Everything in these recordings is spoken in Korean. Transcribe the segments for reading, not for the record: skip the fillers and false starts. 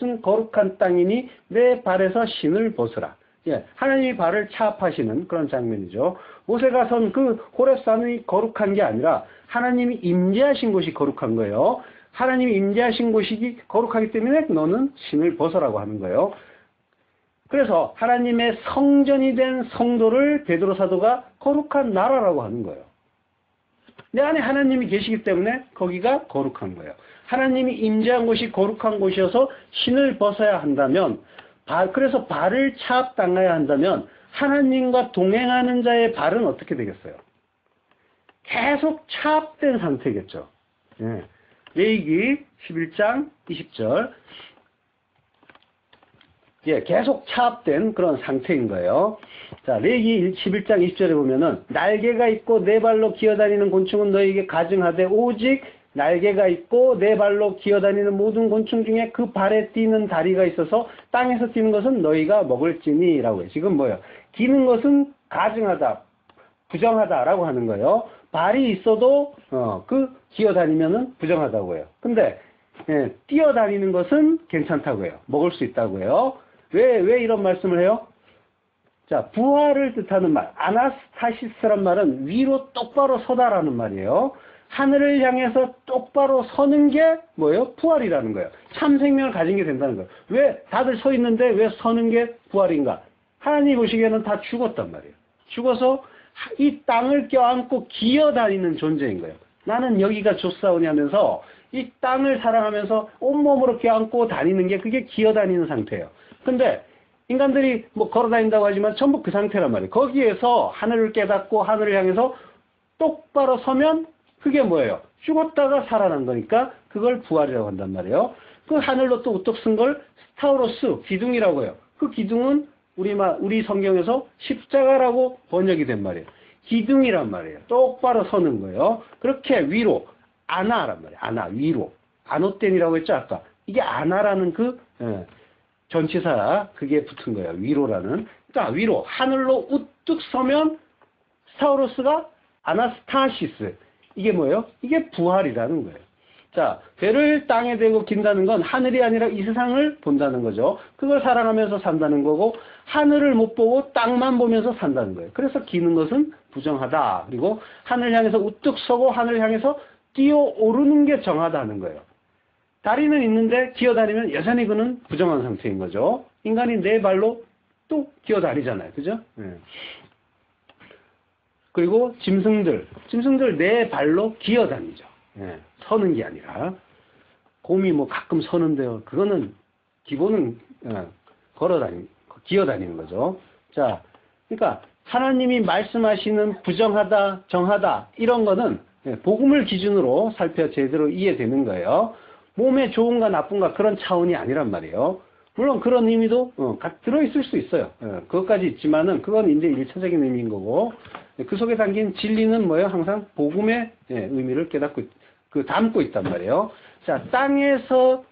이곳은 거룩한 땅이니 내 발에서 신을 벗으라. 예, 하나님이 발을 차압하시는 그런 장면이죠. 모세가 선 그 호렙산이 거룩한 게 아니라 하나님이 임재하신 곳이 거룩한 거예요. 하나님이 임재하신 곳이 거룩하기 때문에 너는 신을 벗으라고 하는 거예요. 그래서 하나님의 성전이 된 성도를 베드로 사도가 거룩한 나라라고 하는 거예요. 내 안에 하나님이 계시기 때문에 거기가 거룩한 거예요. 하나님이 임재한 곳이 거룩한 곳이어서 신을 벗어야 한다면, 그래서 발을 차압당해야 한다면 하나님과 동행하는 자의 발은 어떻게 되겠어요? 계속 차압된 상태겠죠. 예. 레위기 11장 20절. 예, 계속 차압된 그런 상태인 거예요. 자, 레위기 11장 20절에 보면은 날개가 있고 네 발로 기어다니는 곤충은 너에게 가증하되 오직 날개가 있고 네 발로 기어다니는 모든 곤충 중에 그 발에 뛰는 다리가 있어서 땅에서 뛰는 것은 너희가 먹을지니 라고 해요. 지금 뭐예요? 기는 것은 가증하다, 부정하다라고 하는 거예요. 발이 있어도 그 기어다니면은 부정하다고 해요. 근데 예, 뛰어다니는 것은 괜찮다고 해요. 먹을 수 있다고 해요. 왜 이런 말씀을 해요? 자, 부활을 뜻하는 말, 아나스타시스란 말은 위로 똑바로 서다라는 말이에요. 하늘을 향해서 똑바로 서는 게 뭐예요? 부활이라는 거예요. 참 생명을 가진 게 된다는 거예요. 왜 다들 서 있는데 왜 서는 게 부활인가? 하나님 보시기에는 다 죽었단 말이에요. 죽어서 이 땅을 껴안고 기어다니는 존재인 거예요. 나는 여기가 좋사오냐면서 이 땅을 사랑하면서 온몸으로 껴안고 다니는 게 그게 기어다니는 상태예요. 근데 인간들이 뭐 걸어다닌다고 하지만 전부 그 상태란 말이에요. 거기에서 하늘을 깨닫고 하늘을 향해서 똑바로 서면 그게 뭐예요? 죽었다가 살아난 거니까 그걸 부활이라고 한단 말이에요. 그 하늘로 또 우뚝 쓴 걸 스타우로스, 기둥이라고 해요. 그 기둥은 우리 성경에서 십자가라고 번역이 된 말이에요. 기둥이란 말이에요. 똑바로 서는 거예요. 그렇게 위로, 아나란 말이에요. 아나, 위로. 아노텐이라고 했죠, 아까. 이게 아나라는 그 전치사, 그게 붙은 거예요. 위로라는. 그러니까 위로, 하늘로 우뚝 서면 스타우로스가 아나스타시스. 이게 뭐예요? 이게 부활이라는 거예요. 자, 배를 땅에 대고 긴다는 건 하늘이 아니라 이 세상을 본다는 거죠. 그걸 사랑하면서 산다는 거고 하늘을 못 보고 땅만 보면서 산다는 거예요. 그래서 기는 것은 부정하다. 그리고 하늘 향해서 우뚝 서고 하늘 향해서 뛰어오르는 게 정하다는 거예요. 다리는 있는데 기어다니면 여전히 그는 부정한 상태인 거죠. 인간이 네 발로 또 기어다니잖아요. 그죠? 네. 그리고 짐승들 네 발로 기어다니죠. 예, 서는 게 아니라. 곰이 뭐 가끔 서는데요. 그거는 기본은 기어다니는 거죠. 자, 그러니까 하나님이 말씀하시는 부정하다, 정하다 이런 거는 복음을 기준으로 살펴 제대로 이해되는 거예요. 몸에 좋은가 나쁜가 그런 차원이 아니란 말이에요. 물론 그런 의미도 들어있을 수 있어요. 그것까지 있지만은 그건 이제 1차적인 의미인 거고 그 속에 담긴 진리는 뭐예요? 항상 복음의 의미를 깨닫고 담고 있단 말이에요. 자, 땅에서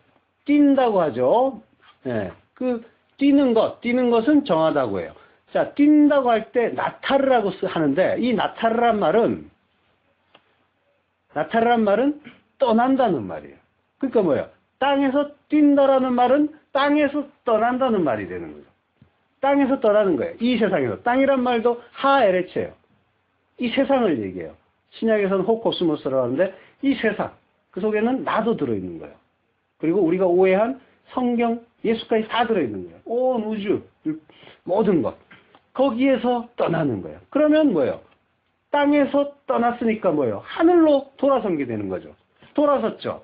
뛴다고 하죠. 그 뛰는 것은 정하다고 해요. 자, 뛴다고 할 때 나타르라고 하는데 이 나타르란 말은 떠난다는 말이에요. 그러니까 뭐예요? 땅에서 뛴다라는 말은 땅에서 떠난다는 말이 되는 거죠. 땅에서 떠나는 거예요. 이 세상에서. 땅이란 말도 하에레체예요. 이 세상을 얘기해요. 신약에서는 호코스모스라고 하는데 이 세상, 그 속에는 나도 들어있는 거예요. 그리고 우리가 오해한 성경, 예수까지 다 들어있는 거예요. 온 우주, 모든 것. 거기에서 떠나는 거예요. 그러면 뭐예요? 땅에서 떠났으니까 뭐예요? 하늘로 돌아선 게 되는 거죠. 돌아섰죠.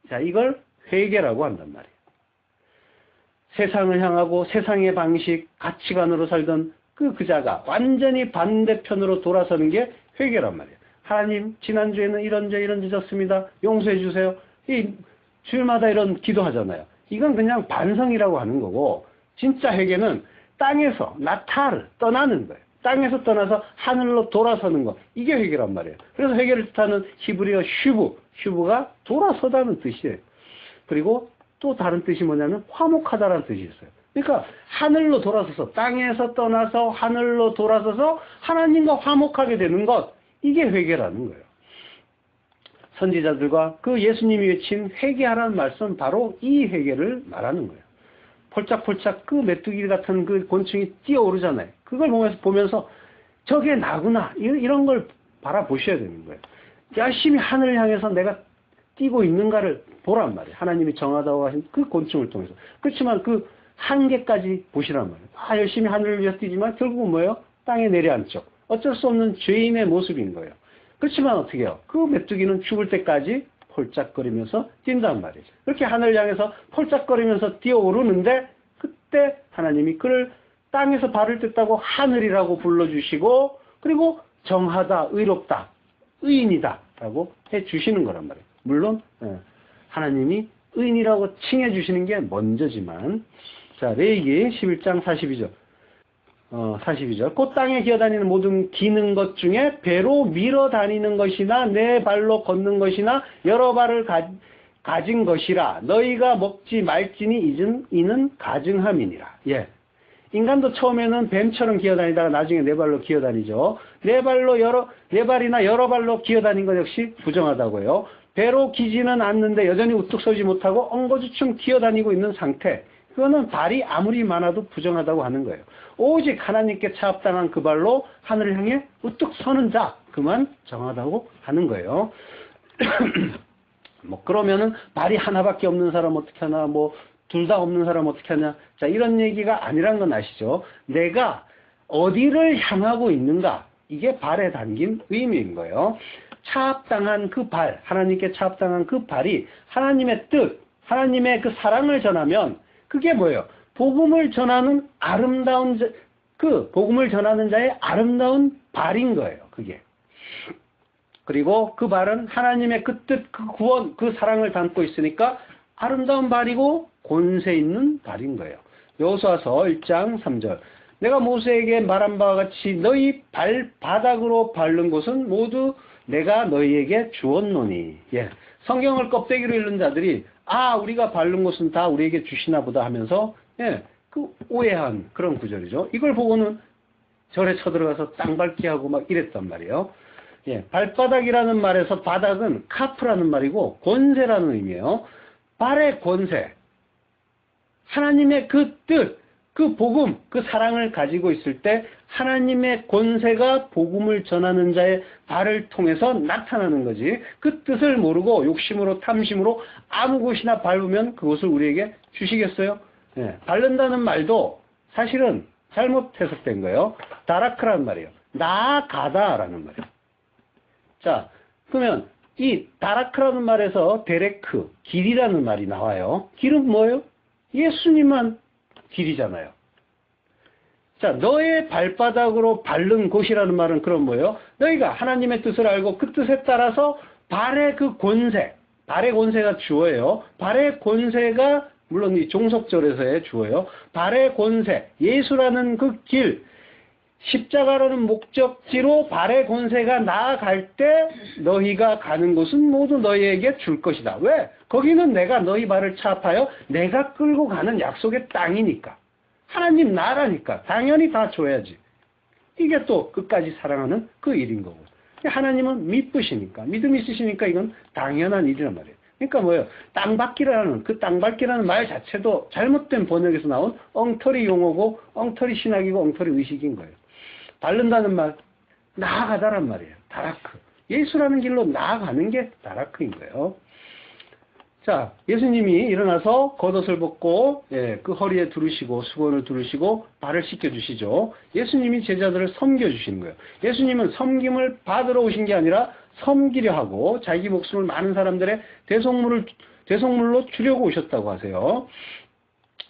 자, 이걸 회개라고 한단 말이에요. 세상을 향하고 세상의 방식, 가치관으로 살던 그 자가 완전히 반대편으로 돌아서는 게 회개란 말이에요. 하나님, 지난주에는 이런 죄 졌습니다. 용서해 주세요. 이 주일마다 이런 기도하잖아요. 이건 그냥 반성이라고 하는 거고 진짜 회개는 땅에서 나타를 떠나는 거예요. 땅에서 떠나서 하늘로 돌아서는 거. 이게 회개란 말이에요. 그래서 회개를 뜻하는 히브리어 슈브가 돌아서다는 뜻이에요. 그리고 또 다른 뜻이 뭐냐면 화목하다라는 뜻이 있어요. 그러니까 하늘로 돌아서서 땅에서 떠나서 하늘로 돌아서서 하나님과 화목하게 되는 것. 이게 회개라는 거예요. 선지자들과 그 예수님이 외친 회개하라는 말씀은 바로 이 회개를 말하는 거예요. 폴짝폴짝 그 메뚜기 같은 그 곤충이 뛰어오르잖아요. 그걸 보면서 저게 나구나. 이런 걸 바라보셔야 되는 거예요. 열심히 하늘을 향해서 내가 뛰고 있는가를 보란 말이에요. 하나님이 정하다고 하신 그 곤충을 통해서. 그렇지만 그 한계까지 보시란 말이에요. 다 열심히 하늘을 위해서 뛰지만 결국은 뭐예요? 땅에 내려앉죠. 어쩔 수 없는 죄인의 모습인 거예요. 그렇지만 어떻게 해요? 그 메뚜기는 죽을 때까지 폴짝거리면서 뛴단 말이죠. 그렇게 하늘을 향해서 폴짝거리면서 뛰어오르는데 그때 하나님이 그를 땅에서 발을 뗐다고 하늘이라고 불러주시고 그리고 정하다, 의롭다, 의인이다 라고 해주시는 거란 말이에요. 물론 하나님이 의인이라고 칭해주시는 게 먼저지만 자 레위기 11장 42절 42절 곧 땅에 기어다니는 모든 기는 것 중에 배로 밀어 다니는 것이나 내 발로 걷는 것이나 여러 발을 가진 것이라 너희가 먹지 말지니 이는 가증함이니라. 예. 인간도 처음에는 뱀처럼 기어다니다가 나중에 네 발로 기어다니죠. 네 발이나 여러 발로 기어다닌 것 역시 부정하다고요. 배로 기지는 않는데 여전히 우뚝 서지 못하고 엉거주춤 기어다니고 있는 상태. 그거는 발이 아무리 많아도 부정하다고 하는 거예요. 오직 하나님께 차압당한 그 발로 하늘을 향해 우뚝 서는 자, 그만 정하다고 하는 거예요. 뭐 그러면은 발이 하나밖에 없는 사람 어떻게 하나, 뭐 둘 다 없는 사람 어떻게 하냐. 자, 이런 얘기가 아니란 건 아시죠? 내가 어디를 향하고 있는가, 이게 발에 담긴 의미인 거예요. 차압당한 그 발, 하나님께 차압당한 그 발이 하나님의 뜻, 하나님의 그 사랑을 전하면 그게 뭐예요? 복음을 전하는 복음을 전하는 자의 아름다운 발인 거예요, 그게. 그리고 그 발은 하나님의 그 뜻, 그 구원, 그 사랑을 담고 있으니까 아름다운 발이고 권세 있는 발인 거예요. 여호수아서 1장 3절. 내가 모세에게 말한 바와 같이 너희 발바닥으로 밟는 곳은 모두 내가 너희에게 주었노니. 예. 성경을 껍데기로 읽는 자들이 우리가 밟는 곳은 다 우리에게 주시나 보다 하면서 그 오해한 그런 구절이죠. 이걸 보고는 절에 쳐들어가서 땅 밟기 하고 막 이랬단 말이에요. 예, 발바닥이라는 말에서 바닥은 카프라는 말이고 권세라는 의미예요. 발의 권세, 하나님의 그 뜻, 그 복음, 그 사랑을 가지고 있을 때 하나님의 권세가 복음을 전하는 자의 발을 통해서 나타나는 거지. 그 뜻을 모르고 욕심으로 탐심으로 아무 곳이나 밟으면 그것을 우리에게 주시겠어요? 예, 밟는다는 말도 사실은 잘못 해석된 거예요. 다라크라는 말이에요. 나아가다라는 말이에요. 자, 그러면 이 다라크라는 말에서 데레크, 길이라는 말이 나와요. 길은 뭐예요? 예수님만 길이잖아요. 자, 너의 발바닥으로 밟는 곳이라는 말은 그럼 뭐예요? 너희가 하나님의 뜻을 알고 그 뜻에 따라서 발의 그 권세, 발의 권세가 주어예요. 발의 권세가 물론 이 종속절에서의 주어예요. 발의 권세, 예수라는 그 길, 십자가라는 목적지로 발의 권세가 나아갈 때 너희가 가는 곳은 모두 너희에게 줄 것이다. 왜? 거기는 내가 너희 발을 차압하여 내가 끌고 가는 약속의 땅이니까. 하나님 나라니까 당연히 다 줘야지. 이게 또 끝까지 사랑하는 그 일인 거고. 하나님은 믿으시니까, 믿음 있으시니까 이건 당연한 일이란 말이에요. 그러니까 뭐예요? 땅밟기라는, 그 땅밟기라는 말 자체도 잘못된 번역에서 나온 엉터리 용어고 엉터리 신학이고 엉터리 의식인 거예요. 밟는다는 말, 나아가다란 말이에요. 다라크. 예수라는 길로 나아가는 게 다라크인 거예요. 자, 예수님이 일어나서 겉옷을 벗고 그 허리에 두르시고 수건을 두르시고 발을 씻겨주시죠. 예수님이 제자들을 섬겨주시는 거예요. 예수님은 섬김을 받으러 오신 게 아니라 섬기려 하고 자기 목숨을 많은 사람들의 대속물로 주려고 오셨다고 하세요.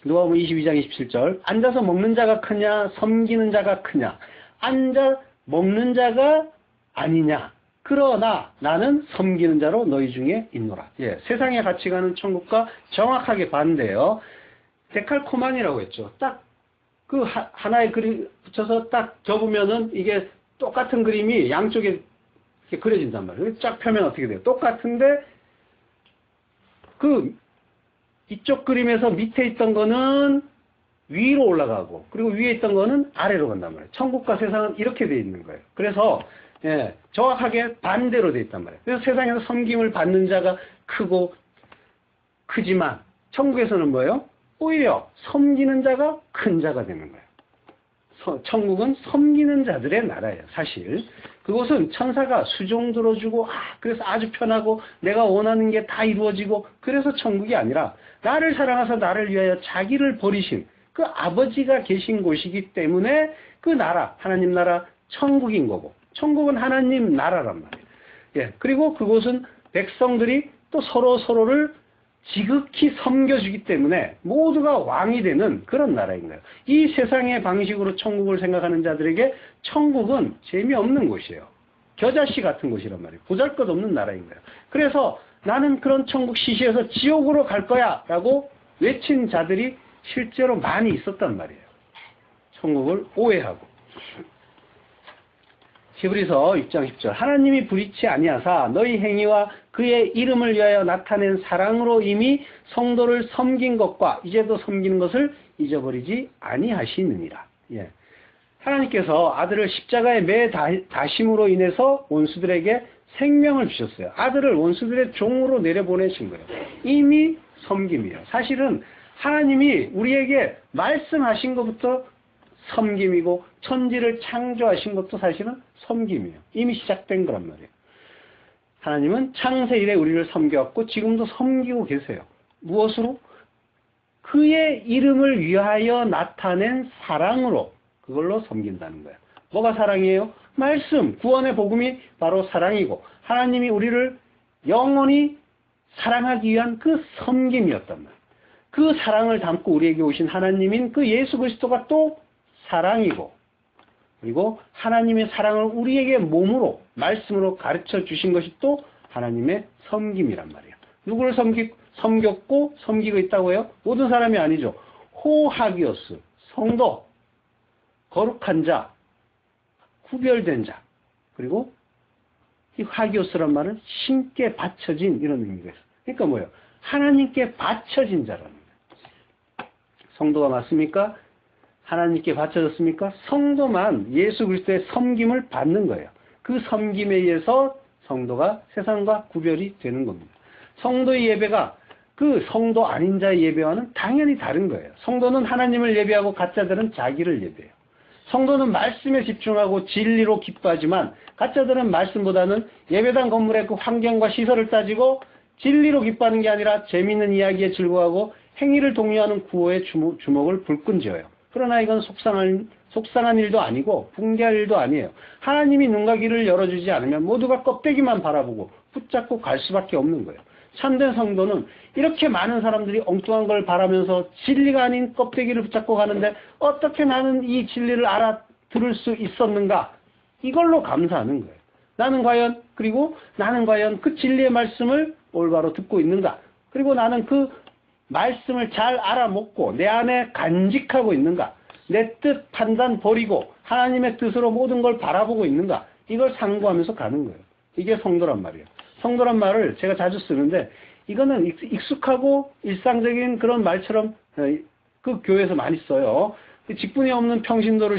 누가복음 22장 27절. 앉아서 먹는 자가 크냐 섬기는 자가 크냐. 앉아 먹는 자가 아니냐. 그러나 나는 섬기는 자로 너희 중에 있노라. 예, 세상의 가치관은 천국과 정확하게 반대예요. 데칼코마니라고 했죠. 딱 그 하나의 그림 붙여서 딱 접으면은 이게 똑같은 그림이 양쪽에 이렇게 그려진단 말이에요. 쫙 펴면 어떻게 돼요? 똑같은데 그 이쪽 그림에서 밑에 있던 거는 위로 올라가고 그리고 위에 있던 거는 아래로 간단 말이에요. 천국과 세상은 이렇게 돼 있는 거예요. 그래서 정확하게 반대로 돼 있단 말이에요. 그래서 세상에서 섬김을 받는 자가 크지만 천국에서는 뭐예요? 오히려 섬기는 자가 큰 자가 되는 거예요. 천국은 섬기는 자들의 나라예요. 사실 그곳은 천사가 수종 들어주고 그래서 아주 편하고 내가 원하는 게 다 이루어지고 그래서 천국이 아니라 나를 사랑하사 나를 위하여 자기를 버리신 그 아버지가 계신 곳이기 때문에 그 나라, 하나님 나라 천국인 거고, 천국은 하나님 나라란 말이에요. 예, 그리고 그곳은 백성들이 또 서로를 지극히 섬겨주기 때문에 모두가 왕이 되는 그런 나라인 거예요. 이 세상의 방식으로 천국을 생각하는 자들에게 천국은 재미없는 곳이에요. 겨자씨 같은 곳이란 말이에요. 보잘것없는 나라인 거예요. 그래서 나는 그런 천국 시시해서 지옥으로 갈 거야 라고 외친 자들이 실제로 많이 있었단 말이에요. 천국을 오해하고. 히브리서 6장 10절 하나님이 불의치 아니하사 너희 행위와 그의 이름을 위하여 나타낸 사랑으로 이미 성도를 섬긴 것과 이제도 섬기는 것을 잊어버리지 아니하시느니라. 예. 하나님께서 아들을 십자가에 매 다심으로 인해서 원수들에게 생명을 주셨어요. 아들을 원수들의 종으로 내려보내신 거예요. 이미 섬김이에요. 사실은 하나님이 우리에게 말씀하신 것부터 섬김이고 천지를 창조하신 것도 사실은 섬김이에요. 이미 시작된 거란 말이에요. 하나님은 창세 이래 우리를 섬겨왔고 지금도 섬기고 계세요. 무엇으로? 그의 이름을 위하여 나타낸 사랑으로 그걸로 섬긴다는 거예요. 뭐가 사랑이에요? 말씀, 구원의 복음이 바로 사랑이고 하나님이 우리를 영원히 사랑하기 위한 그 섬김이었단 말이에요. 그 사랑을 담고 우리에게 오신 하나님인 그 예수 그리스도가 또 사랑이고 그리고 하나님의 사랑을 우리에게 몸으로 말씀으로 가르쳐 주신 것이 또 하나님의 섬김이란 말이에요. 누구를 섬겼고 섬기고 있다고 해요? 모든 사람이 아니죠. 호하기오스, 성도, 거룩한 자, 구별된 자, 그리고 이 하기오스란 말은 신께 바쳐진 이런 의미가 있어요. 그러니까 뭐예요? 하나님께 바쳐진 자라는 거예요. 성도가 맞습니까? 하나님께 바쳐졌습니까? 성도만 예수 그리스도의 섬김을 받는 거예요. 그 섬김에 의해서 성도가 세상과 구별이 되는 겁니다. 성도의 예배가 그 성도 아닌 자의 예배와는 당연히 다른 거예요. 성도는 하나님을 예배하고 가짜들은 자기를 예배해요. 성도는 말씀에 집중하고 진리로 기뻐하지만 가짜들은 말씀보다는 예배당 건물의 그 환경과 시설을 따지고 진리로 기뻐하는 게 아니라 재미있는 이야기에 즐거워하고 행위를 독려하는 구호에 주목을 불끈지어요. 그러나 이건 속상한 일도 아니고 붕괴할 일도 아니에요. 하나님이 눈과 귀를 열어주지 않으면 모두가 껍데기만 바라보고 붙잡고 갈 수밖에 없는 거예요. 참된 성도는 이렇게 많은 사람들이 엉뚱한 걸 바라면서 진리가 아닌 껍데기를 붙잡고 가는데 어떻게 나는 이 진리를 알아들을 수 있었는가? 이걸로 감사하는 거예요. 나는 과연 그 진리의 말씀을 올바로 듣고 있는가? 그리고 나는 그 말씀을 잘 알아먹고 내 안에 간직하고 있는가? 내 뜻 판단 버리고 하나님의 뜻으로 모든 걸 바라보고 있는가? 이걸 상고하면서 가는 거예요. 이게 성도란 말이에요. 성도란 말을 제가 자주 쓰는데 이거는 익숙하고 일상적인 그런 말처럼 그 교회에서 많이 써요. 직분이 없는 평신도를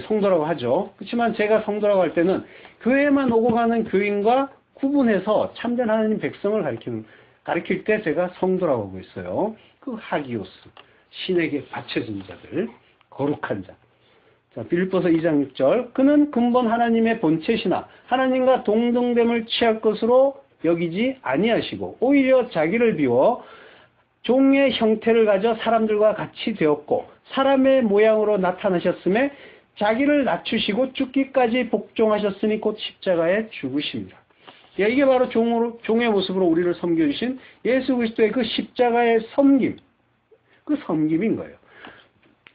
성도라고 하죠. 그렇지만 제가 성도라고 할 때는 교회에만 오고 가는 교인과 구분해서 참된 하나님 백성을 가르칠 때 제가 성도라고 하고 있어요. 그 하기오스, 신에게 바쳐진 자들, 거룩한 자. 자, 빌립보서 2장 6절 그는 근본 하나님의 본체시나 하나님과 동등됨을 취할 것으로 여기지 아니하시고 오히려 자기를 비워 종의 형태를 가져 사람들과 같이 되었고 사람의 모양으로 나타나셨음에 자기를 낮추시고 죽기까지 복종하셨으니 곧 십자가에 죽으십니다. 이게 바로 종의 모습으로 우리를 섬겨주신 예수 그리스도의 그 십자가의 섬김, 그 섬김인 거예요.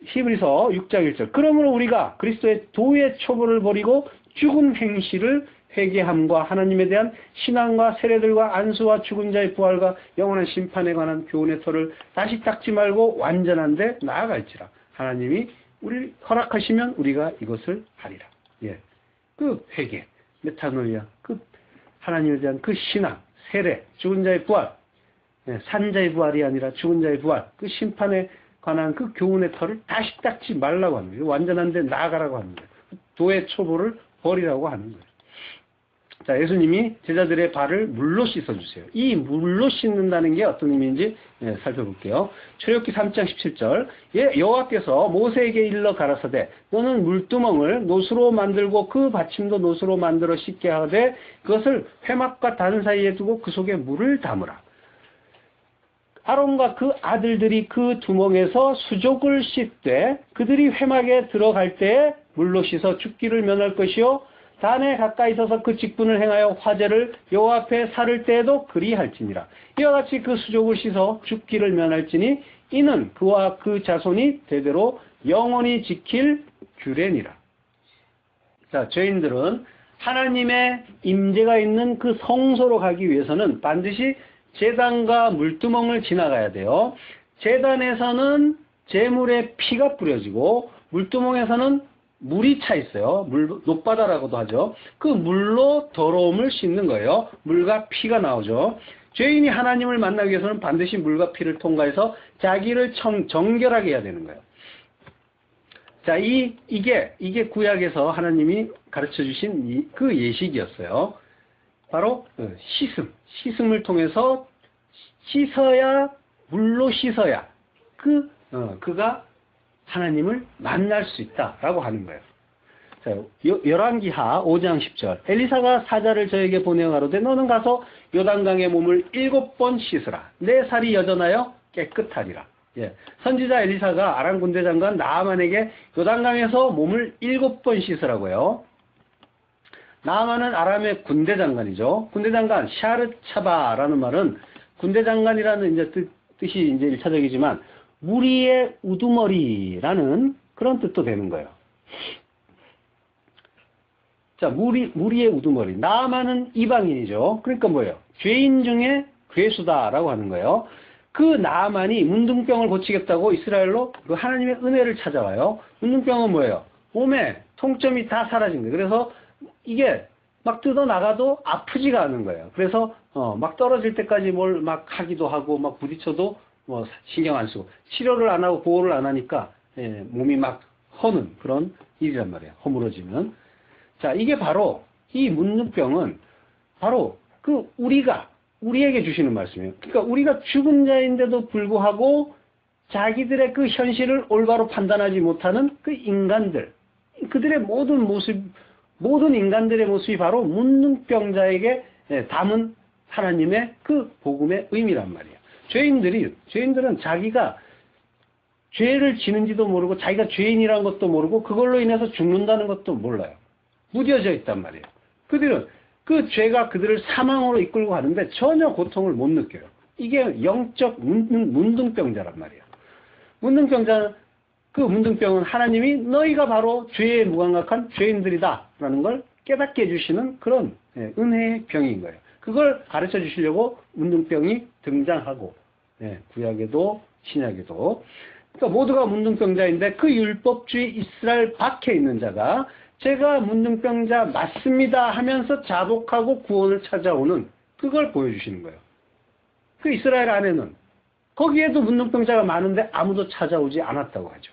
히브리서 6장 1절 그러므로 우리가 그리스도의 도의 초보를 버리고 죽은 행실을 회개함과 하나님에 대한 신앙과 세례들과 안수와 죽은 자의 부활과 영원한 심판에 관한 교훈의 터를 다시 닦지 말고 완전한 데 나아갈지라. 하나님이 우리 허락하시면 우리가 이것을 하리라. 예, 그 회개, 메타노이아, 그 하나님에 대한 그 신앙, 세례, 죽은 자의 부활, 산자의 부활이 아니라 죽은 자의 부활, 그 심판에 관한 그 교훈의 터를 다시 닦지 말라고 하는 거예요. 완전한 데 나아가라고 하는 거예요. 도의 초보를 버리라고 하는 거예요. 자, 예수님이 제자들의 발을 물로 씻어주세요. 이 물로 씻는다는 게 어떤 의미인지 살펴볼게요. 출애굽기 3장 17절. 여호와께서 모세에게 일러 가라사대 너는 물두멍을 노수로 만들고 그 받침도 노수로 만들어 씻게 하되 그것을 회막과 단 사이에 두고 그 속에 물을 담으라. 아론과 그 아들들이 그 두멍에서 수족을 씻되 그들이 회막에 들어갈 때에 물로 씻어 죽기를 면할 것이요 단에 가까이 서서 그 직분을 행하여 화제를 여호와 앞에 살을 때에도 그리할지니라. 이와 같이 그 수족을 씻어 죽기를 면할지니 이는 그와 그 자손이 대대로 영원히 지킬 규례니라. 자, 죄인들은 하나님의 임재가 있는 그 성소로 가기 위해서는 반드시 제단과 물두멍을 지나가야 돼요. 제단에서는 제물의 피가 뿌려지고 물두멍에서는 물이 차 있어요. 노바다라고도 하죠. 그 물로 더러움을 씻는 거예요. 물과 피가 나오죠. 죄인이 하나님을 만나기 위해서는 반드시 물과 피를 통과해서 자기를 정결하게 해야 되는 거예요. 자, 이게 구약에서 하나님이 가르쳐 주신 그 예식이었어요. 바로 씻음을 통해서 씻어야, 물로 씻어야 그가 하나님을 만날 수 있다라고 하는 거예요. 자, 열왕기하 5장 10절. 엘리사가 사자를 저에게 보내어 가로되 너는 가서 요단강의 몸을 7번 씻으라. 내 살이 여전하여 깨끗하리라. 선지자 엘리사가 아람 군대 장관 나아만에게 요단강에서 몸을 7번 씻으라고요. 나아만은 아람의 군대 장관이죠. 군대 장관 샤르차바라는 말은 군대 장관이라는 이제 뜻이 이제 일차적이지만 무리의 우두머리라는 그런 뜻도 되는 거예요. 자, 무리의 우두머리. 나아만은 이방인이죠. 그러니까 뭐예요? 죄인 중에 괴수다라고 하는 거예요. 그 나아만이 문둥병을 고치겠다고 이스라엘로 그 하나님의 은혜를 찾아와요. 문둥병은 뭐예요? 몸에 통점이 다 사라진 거예요. 그래서 이게 막 뜯어나가도 아프지가 않은 거예요. 그래서 막 떨어질 때까지 뭘 막 하기도 하고 막 부딪혀도 뭐 신경 안 쓰고 치료를 안 하고 보호를 안 하니까 몸이 막 허는 그런 일이란 말이에요. 허물어지면. 자, 이게 바로 이 문둥병은 바로 그 우리에게 주시는 말씀이에요. 그러니까 우리가 죽은 자인데도 불구하고 자기들의 그 현실을 올바로 판단하지 못하는 그 인간들, 그들의 모든 인간들의 모습이 바로 문둥병자에게 담은 하나님의 그 복음의 의미란 말이에요. 죄인들은 자기가 죄를 지는지도 모르고 자기가 죄인이라는 것도 모르고 그걸로 인해서 죽는다는 것도 몰라요. 무뎌져 있단 말이에요. 그들은 그 죄가 그들을 사망으로 이끌고 가는데 전혀 고통을 못 느껴요. 이게 영적 문둥병자란 말이에요. 그 문둥병은 하나님이 너희가 바로 죄에 무감각한 죄인들이다라는 걸 깨닫게 해주시는 그런 은혜의 병인 거예요. 그걸 가르쳐 주시려고 문둥병이 등장하고 구약에도 신약에도 그러니까 모두가 문둥병자인데 그 율법주의 이스라엘 밖에 있는 자가 제가 문둥병자 맞습니다 하면서 자복하고 구원을 찾아오는 그걸 보여주시는 거예요. 그 이스라엘 안에는 거기에도 문둥병자가 많은데 아무도 찾아오지 않았다고 하죠.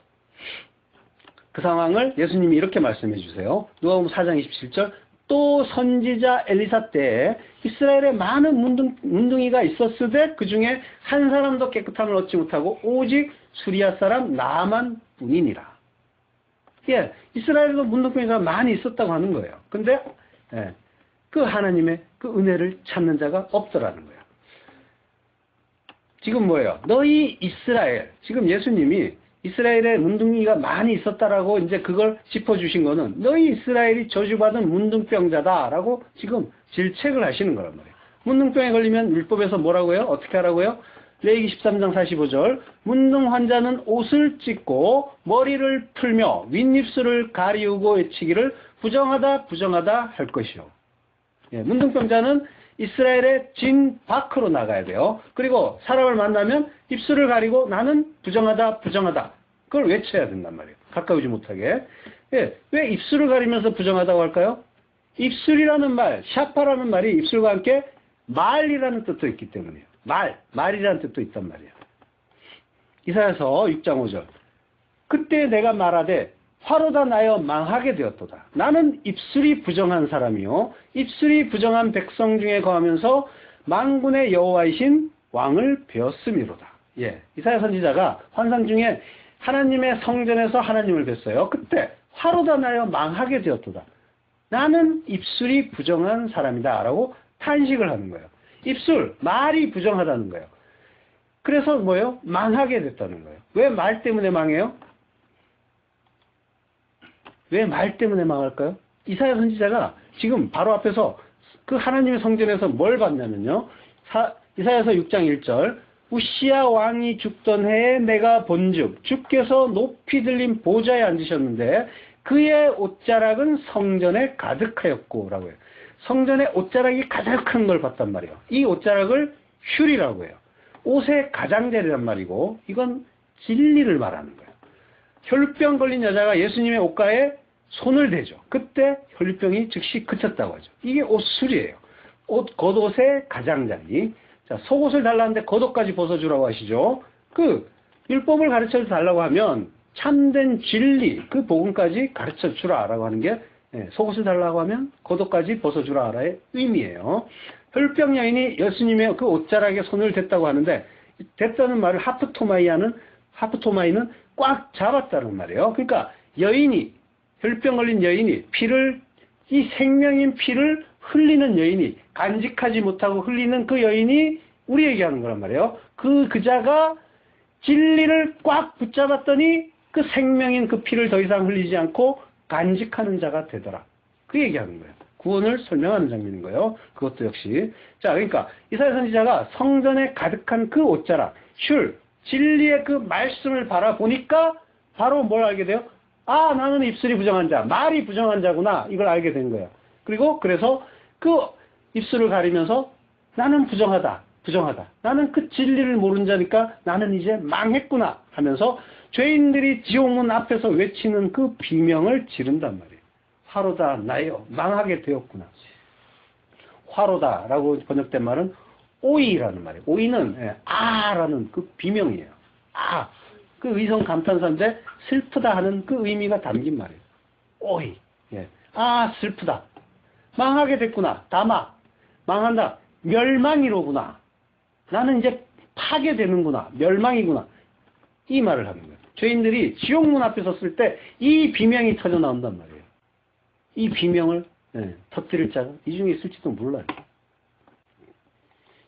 그 상황을 예수님이 이렇게 말씀해 주세요. 누가복음 4장 27절 또 선지자 엘리사 때에 이스라엘에 많은 문둥이가 있었으되 그 중에 한 사람도 깨끗함을 얻지 못하고 오직 수리아 사람 나만 뿐이니라. 이스라엘에도 문둥병이가 많이 있었다고 하는 거예요. 근데 그 하나님의 그 은혜를 찾는 자가 없더라는 거예요. 지금 뭐예요? 너희 이스라엘, 지금 예수님이 이스라엘에 문둥이가 많이 있었다라고 이제 그걸 짚어주신 거는 너희 이스라엘이 저주받은 문둥병자다라고 지금 질책을 하시는 거란 말이에요. 문둥병에 걸리면 율법에서 뭐라고 해요? 어떻게 하라고요? 레위기 13장 45절 문둥 환자는 옷을 찢고 머리를 풀며 윗입술을 가리우고 외치기를 부정하다 부정하다 할 것이요. 문둥병자는 이스라엘의 진 밖으로 나가야 돼요. 그리고 사람을 만나면 입술을 가리고 나는 부정하다 부정하다 그걸 외쳐야 된단 말이에요. 가까우지 못하게. 왜 입술을 가리면서 부정하다고 할까요? 입술이라는 말, 샤파라는 말이 입술과 함께 말이라는 뜻도 있기 때문이에요. 말이라는 뜻도 있단 말이에요. 이사야서 6장 5절 그때 내가 말하되 화로다 나여 망하게 되었도다. 나는 입술이 부정한 사람이요 입술이 부정한 백성 중에 거하면서 만군의 여호와이신 왕을 배웠음이로다. 예, 이사야 선지자가 환상 중에 하나님의 성전에서 하나님을 뵀어요. 그때 화로다 나여 망하게 되었도다. 나는 입술이 부정한 사람이다 라고 탄식을 하는 거예요. 입술, 말이 부정하다는 거예요. 그래서 뭐예요? 망하게 됐다는 거예요. 왜 말 때문에 망해요? 왜 말 때문에 망할까요? 이사야 선지자가 지금 바로 앞에서 그 하나님의 성전에서 뭘 봤냐면요. 이사야서 6장 1절 우시야 왕이 죽던 해에 내가 본즉 주께서 높이 들린 보좌에 앉으셨는데 그의 옷자락은 성전에 가득하였고 라고 해요. 성전에 옷자락이 가득한 걸 봤단 말이에요. 이 옷자락을 휼이라고 해요. 옷의 가장자리란 말이고 이건 진리를 말하는 거예요. 혈루병 걸린 여자가 예수님의 옷가에 손을 대죠. 그때 혈루병이 즉시 그쳤다고 하죠. 이게 옷술이에요. 겉옷의 가장자리. 자, 속옷을 달라는데 겉옷까지 벗어주라고 하시죠. 그 율법을 가르쳐 달라고 하면 참된 진리, 그 복음까지 가르쳐 주라라고 하는 게 속옷을 달라고 하면 겉옷까지 벗어주라라의 의미예요. 혈병 여인이 예수님의 그 옷자락에 손을 댔다고 하는데 댔다는 말을 하프토마이는 꽉 잡았다는 말이에요. 그러니까 여인이 혈병 걸린 여인이 이 생명인 피를 흘리는 여인이 간직하지 못하고 흘리는 그 여인이 우리에게 하는 거란 말이에요. 그자가 진리를 꽉 붙잡았더니 그 생명인 그 피를 더 이상 흘리지 않고 간직하는 자가 되더라. 그 얘기하는 거예요. 구원을 설명하는 장면인 거예요. 그것도 역시. 자, 그러니까 이사야 선지자가 성전에 가득한 그 옷자락, 진리의 그 말씀을 바라보니까 바로 뭘 알게 돼요? 아, 나는 입술이 부정한 자, 말이 부정한 자구나. 이걸 알게 된 거예요. 그래서 그 입술을 가리면서 나는 부정하다. 나는 그 진리를 모르는 자니까 나는 이제 망했구나 하면서 죄인들이 지옥문 앞에서 외치는 그 비명을 지른단 말이에요. 화로다 나여 망하게 되었구나. 화로다라고 번역된 말은 오이라는 말이에요. 오이는 아라는 그 비명이에요. 아, 그 의성 감탄사인데 슬프다 하는 그 의미가 담긴 말이에요. 오이. 예. 아, 슬프다. 망하게 됐구나. 망한다. 멸망이로구나. 나는 이제 파괴되는구나. 멸망이구나. 이 말을 하는 거예요. 죄인들이 지옥문 앞에 섰을 때 이 비명이 터져 나온단 말이에요. 이 비명을 터뜨릴 자가 이 중에 있을지도 몰라요.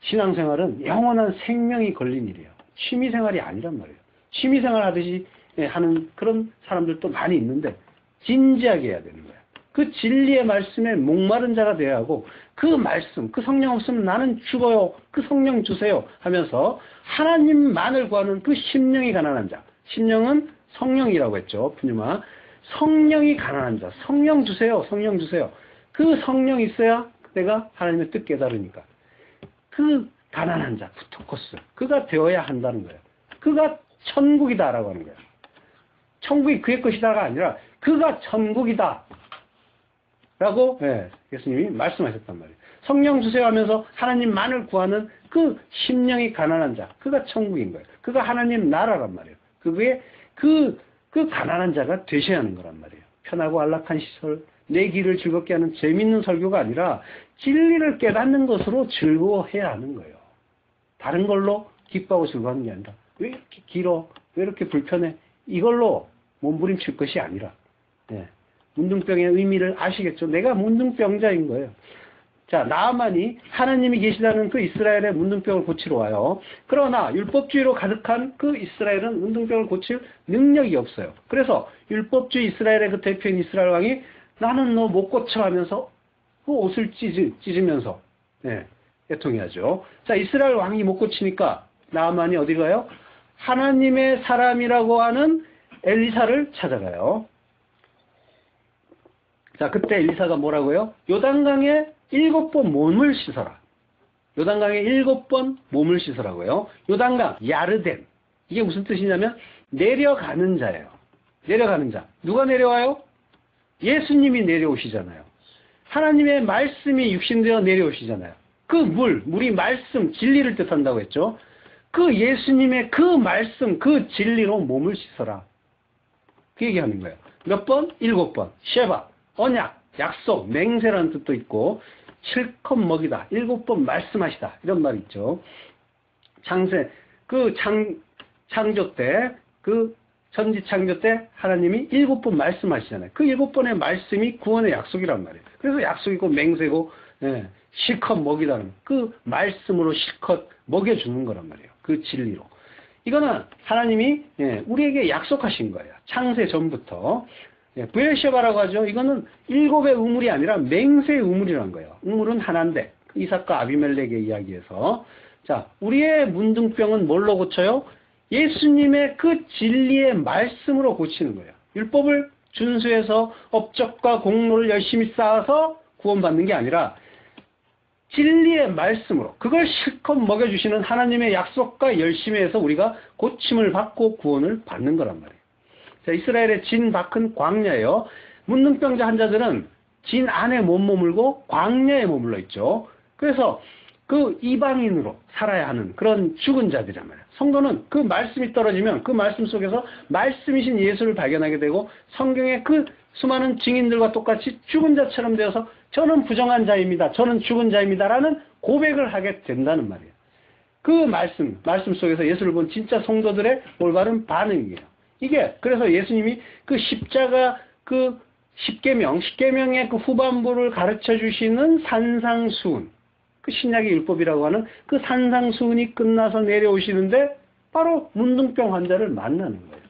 신앙생활은 영원한 생명이 걸린 일이에요. 취미생활이 아니란 말이에요. 취미생활 하듯이 하는 그런 사람들도 많이 있는데 진지하게 해야 되는 거예요. 그 진리의 말씀에 목마른 자가 되어야 하고 그 말씀, 그 성령 없으면 나는 죽어요. 그 성령 주세요 하면서 하나님만을 구하는 그 심령이 가난한 자. 심령은 성령이라고 했죠. 푸뉴마. 성령이 가난한 자. 성령 주세요. 그 성령 있어야 내가 하나님의 뜻 깨달으니까. 그 가난한 자, 푸토코스. 그가 되어야 한다는 거예요. 그가 천국이다라고 하는 거예요. 천국이 그의 것이다가 아니라 그가 천국이다. 라고 예수님이 말씀하셨단 말이에요. 성령 주세요 하면서 하나님만을 구하는 그 심령이 가난한 자. 그가 천국인 거예요. 그가 하나님 나라란 말이에요. 그게 그 가난한 자가 되셔야 하는 거란 말이에요. 편하고 안락한 시설, 내 길을 즐겁게 하는 재밌는 설교가 아니라 진리를 깨닫는 것으로 즐거워해야 하는 거예요. 다른 걸로 기뻐하고 즐거워하는 게 아니라 왜 이렇게 길어? 왜 이렇게 불편해? 이걸로 몸부림칠 것이 아니라 문둥병의 의미를 아시겠죠? 내가 문둥병자인 거예요. 자, 나아만이 하나님이 계시다는 그 이스라엘의 문둥병을 고치러 와요. 그러나 율법주의로 가득한 그 이스라엘은 문둥병을 고칠 능력이 없어요. 그래서 율법주의 이스라엘의 그 대표인 이스라엘 왕이 나는 너 못 고쳐 하면서 그 옷을 찢으면서 애통해야죠. 자, 이스라엘 왕이 못 고치니까 나아만이 어디 가요? 하나님의 사람이라고 하는 엘리사를 찾아가요. 자, 그때 엘리사가 뭐라고요? 요단강에 7번 몸을 씻어라. 요단강에 7번 몸을 씻으라고요. 요단강, 야르덴. 이게 무슨 뜻이냐면 내려가는 자예요. 내려가는 자. 누가 내려와요? 예수님이 내려오시잖아요. 하나님의 말씀이 육신되어 내려오시잖아요. 그 물이 말씀, 진리를 뜻한다고 했죠. 그 예수님의 그 말씀, 그 진리로 몸을 씻어라. 그 얘기하는 거예요. 몇 번? 7번. 쉐바, 언약, 약속, 맹세라는 뜻도 있고 실컷 먹이다. 7번 말씀하시다. 이런 말이 있죠. 창세, 창조 때, 천지 창조 때 하나님이 7번 말씀하시잖아요. 그 7번의 말씀이 구원의 약속이란 말이에요. 그래서 약속이고 맹세고, 예, 실컷 먹이다는 그 말씀으로 실컷 먹여주는 거란 말이에요. 그 진리로. 이거는 하나님이, 예, 우리에게 약속하신 거예요. 창세 전부터. 예, 부엘셰바라고 하죠. 이거는 7의 우물이 아니라 맹세의 우물이란 거예요. 우물은 하나인데, 이삭과 아비멜렉의 이야기에서. 자, 우리의 문둥병은 뭘로 고쳐요? 예수님의 그 진리의 말씀으로 고치는 거예요. 율법을 준수해서 업적과 공로를 열심히 쌓아서 구원받는 게 아니라 진리의 말씀으로 그걸 실컷 먹여주시는 하나님의 약속과 열심히 해서 우리가 고침을 받고 구원을 받는 거란 말이에요. 자, 이스라엘의 진 밖은 광야예요. 문둥병자 환자들은 진 안에 못 머물고 광야에 머물러 있죠. 그래서 그 이방인으로 살아야 하는 그런 죽은 자들이란 말이에요. 성도는 그 말씀이 떨어지면 그 말씀 속에서 말씀이신 예수를 발견하게 되고 성경의 그 수많은 증인들과 똑같이 죽은 자처럼 되어서 저는 부정한 자입니다. 저는 죽은 자입니다. 라는 고백을 하게 된다는 말이에요. 그 말씀 속에서 예수를 본 진짜 성도들의 올바른 반응이에요. 이게 그래서 예수님이 그 십자가 그 십계명의 그 후반부를 가르쳐 주시는 산상수훈, 그 신약의 율법이라고 하는 그 산상수훈이 끝나서 내려오시는데 바로 문둥병 환자를 만나는 거예요.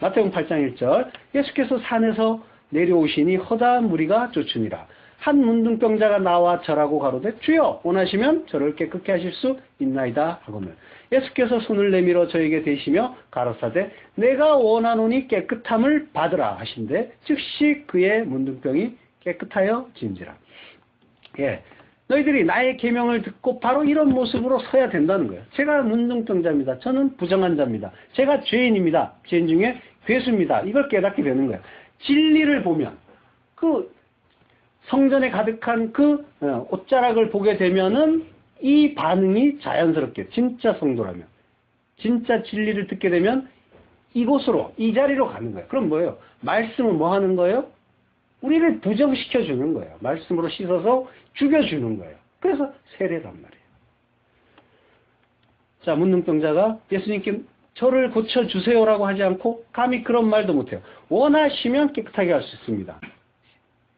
마태복음 8장 1절 예수께서 산에서 내려오시니 허다한 무리가 쫓으니라. 한 문둥병자가 나와 절하고 가로되 주여 원하시면 저를 깨끗게 하실 수 있나이다 하거늘 예수께서 손을 내밀어 저에게 대시며 가로사대 내가 원하노니 깨끗함을 받으라 하신대 즉시 그의 문둥병이 깨끗하여 진지라. 예, 너희들이 나의 계명을 듣고 바로 이런 모습으로 서야 된다는 거예요. 제가 문둥병자입니다. 저는 부정한 자입니다. 제가 죄인입니다. 죄인 중에 괴수입니다. 이걸 깨닫게 되는 거예요. 진리를 보면 그 성전에 가득한 그 옷자락을 보게 되면은 이 반응이 자연스럽게 진짜 성도라면 진짜 진리를 듣게 되면 이곳으로 이 자리로 가는 거예요. 그럼 뭐예요? 말씀은 뭐 하는 거예요? 우리를 부정시켜 주는 거예요. 말씀으로 씻어서 죽여주는 거예요. 그래서 세례란 말이에요. 자, 문둥병자가 예수님께 저를 고쳐주세요라고 하지 않고 감히 그런 말도 못해요. 원하시면 깨끗하게 할 수 있습니다.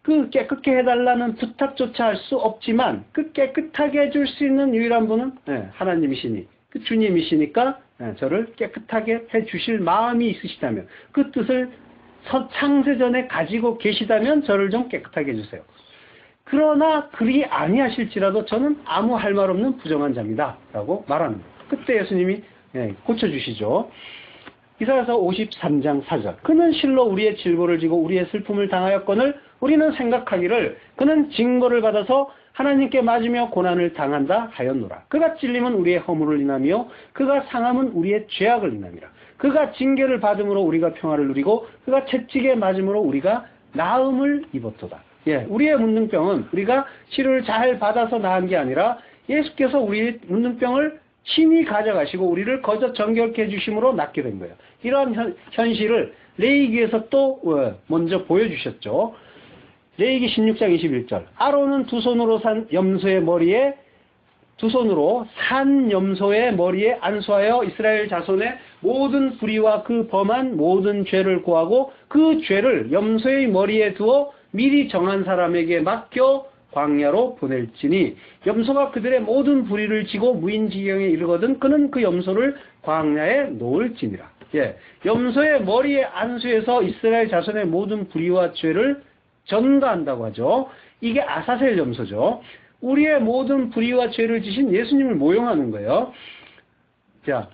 그 깨끗게 해달라는 부탁조차 할 수 없지만 그 깨끗하게 해줄 수 있는 유일한 분은 하나님이시니 그 주님이시니까 저를 깨끗하게 해주실 마음이 있으시다면 그 뜻을 창세전에 가지고 계시다면 저를 좀 깨끗하게 해주세요. 그러나 그리 아니하실지라도 저는 아무 할 말 없는 부정한 자입니다. 라고 말합니다. 그때 예수님이 고쳐주시죠. 이사야서 53장 4절 그는 실로 우리의 질고를 지고 우리의 슬픔을 당하였거늘 우리는 생각하기를 그는 징벌을 받아서 하나님께 맞으며 고난을 당한다 하였노라. 그가 찔림은 우리의 허물을 인하며 그가 상함은 우리의 죄악을 인함이라. 그가 징계를 받음으로 우리가 평화를 누리고 그가 채찍에 맞음으로 우리가 나음을 입었도다. 예, 우리의 문둥병은 우리가 치료를 잘 받아서 나은 게 아니라 예수께서 우리의 문둥병을 친히 가져가시고 우리를 거저 정결케 해주심으로 낫게 된 거예요. 이러한 현실을 레위기에서 또 먼저 보여주셨죠. 레위기 16장 21절 아론은 두 손으로 산 염소의 머리에 안수하여 이스라엘 자손의 모든 불의와 그 범한 모든 죄를 고하고 그 죄를 염소의 머리에 두어 미리 정한 사람에게 맡겨 광야로 보낼지니 염소가 그들의 모든 불의를 지고 무인지경에 이르거든 그는 그 염소를 광야에 놓을지니라. 예, 염소의 머리에 안수해서 이스라엘 자손의 모든 불의와 죄를 전가한다고 하죠. 이게 아사셀 염소죠. 우리의 모든 불의와 죄를 지신 예수님을 모용하는 거예요. 자,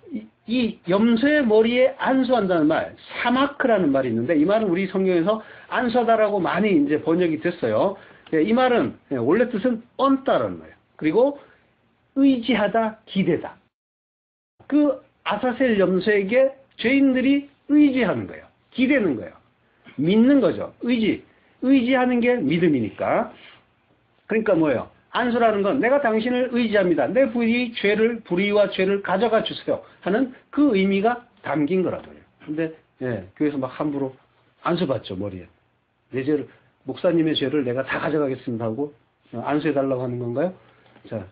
이 염소의 머리에 안수한다는 말, 사마크라는 말이 있는데 이 말은 우리 성경에서 안수하다라고 많이 이제 번역이 됐어요. 이 말은 원래 뜻은 얹다라는 말이에요. 그리고 의지하다, 기대다. 그 아사셀 염소에게 죄인들이 의지하는 거예요. 기대는 거예요. 믿는 거죠. 의지하는 게 믿음이니까. 그러니까 뭐예요? 안수라는 건 내가 당신을 의지합니다. 내 불의와 죄를 가져가 주세요 하는 그 의미가 담긴 거란 말이에요. 근데 교회에서 막 함부로 안수 받죠, 머리에. 내 죄를, 목사님의 죄를 내가 다 가져가겠습니다 하고 안수해달라고 하는 건가요? 자,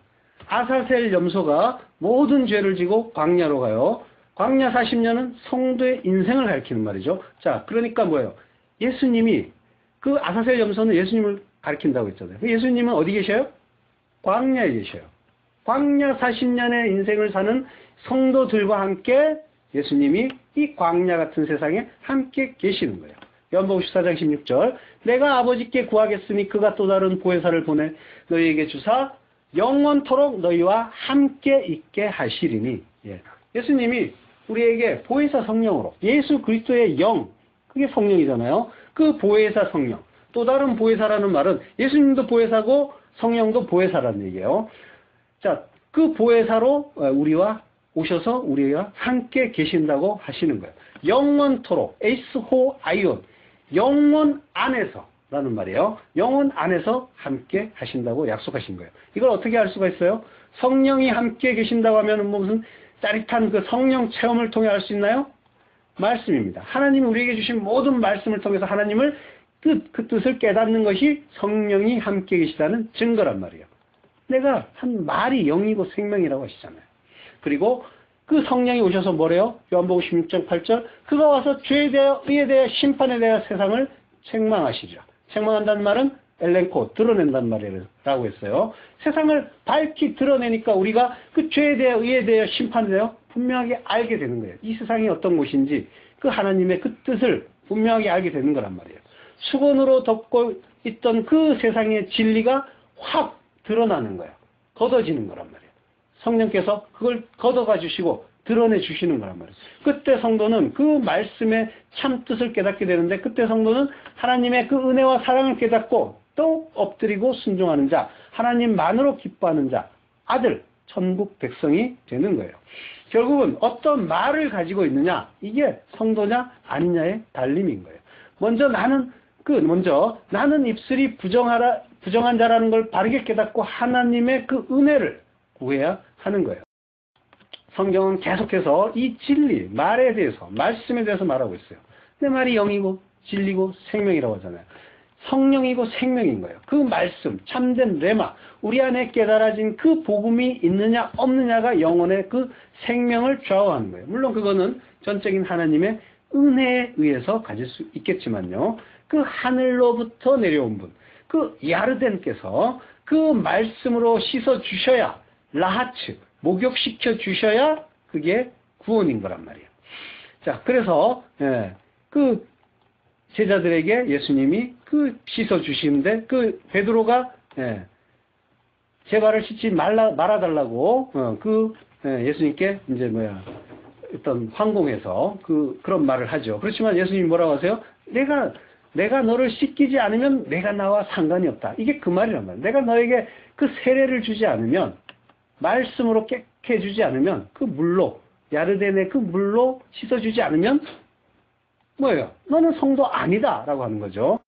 아사셀 염소가 모든 죄를 지고 광야로 가요. 광야 40년은 성도의 인생을 가리키는 말이죠. 자, 그러니까 뭐예요? 예수님이, 그 아사셀 염소는 예수님을 가리킨다고 했잖아요. 예수님은 어디 계셔요? 광야에 계셔요. 광야 40년의 인생을 사는 성도들과 함께 예수님이 이 광야 같은 세상에 함께 계시는 거예요. 요한복음 14장 16절, 내가 아버지께 구하겠으니 그가 또 다른 보혜사를 보내 너희에게 주사 영원토록 너희와 함께 있게 하시리니. 예. 예수님이 우리에게 보혜사 성령으로, 예수 그리스도의 영, 그게 성령이잖아요. 그 보혜사 성령, 또 다른 보혜사라는 말은 예수님도 보혜사고 성령도 보혜사라는 얘기예요. 자, 그 보혜사로 우리와 오셔서 우리와 함께 계신다고 하시는 거예요. 영원토록, 에이스호 아이온, 영원 안에서 라는 말이에요. 영원 안에서 함께 하신다고 약속하신 거예요. 이걸 어떻게 알 수가 있어요? 성령이 함께 계신다고 하면 무슨 짜릿한 그 성령 체험을 통해 알 수 있나요? 말씀입니다. 하나님이 우리에게 주신 모든 말씀을 통해서 하나님을 그 뜻을 깨닫는 것이 성령이 함께 계시다는 증거란 말이에요. 내가 한 말이 영이고 생명이라고 하시잖아요. 그리고 그 성령이 오셔서 뭐래요? 요한복음 16장 8절, 그가 와서 죄에 대하여 의에 대하여 심판에 대하여 세상을 책망하시죠. 책망한다는 말은 엘렌코, 드러낸다는 말이라고 했어요. 세상을 밝히 드러내니까 우리가 그 죄에 대하여 의에 대하여 심판에 대하여 분명하게 알게 되는 거예요. 이 세상이 어떤 곳인지 그 하나님의 그 뜻을 분명하게 알게 되는 거란 말이에요. 수건으로 덮고 있던 그 세상의 진리가 확 드러나는 거예요. 걷어지는 거란 말이에요. 성령께서 그걸 걷어가 주시고 드러내 주시는 거란 말이에요. 그때 성도는 그 말씀의 참 뜻을 깨닫게 되는데, 그때 성도는 하나님의 그 은혜와 사랑을 깨닫고 또 엎드리고 순종하는 자, 하나님만으로 기뻐하는 자, 아들, 천국 백성이 되는 거예요. 결국은 어떤 말을 가지고 있느냐, 이게 성도냐 아니냐의 달림인 거예요. 먼저 나는 입술이 부정한 자라는 걸 바르게 깨닫고 하나님의 그 은혜를 구해야 하는 거예요. 성경은 계속해서 이 진리, 말에 대해서, 말씀에 대해서 말하고 있어요. 내 말이 영이고 진리고 생명이라고 하잖아요. 성령이고 생명인 거예요. 그 말씀, 참된 레마, 우리 안에 깨달아진 그 복음이 있느냐 없느냐가 영혼의 그 생명을 좌우하는 거예요. 물론 그거는 전적인 하나님의 은혜에 의해서 가질 수 있겠지만요. 그 하늘로부터 내려온 분, 그 야르덴께서 그 말씀으로 씻어 주셔야, 라하츠, 목욕시켜 주셔야 그게 구원인 거란 말이에요. 자, 그래서 그 제자들에게 예수님이 그 씻어 주시는데, 그 베드로가 제 발을 씻지 말아달라고 예수님께 이제 어떤 황공에서 그런 말을 하죠. 그렇지만 예수님이 뭐라고 하세요? 내가 너를 씻기지 않으면 내가 나와 상관이 없다. 이게 그 말이란 말이에요. 내가 너에게 그 세례를 주지 않으면, 말씀으로 깨끗해 주지 않으면, 그 물로, 야르덴의 그 물로 씻어주지 않으면 뭐예요? 너는 성도 아니다 라고 하는 거죠.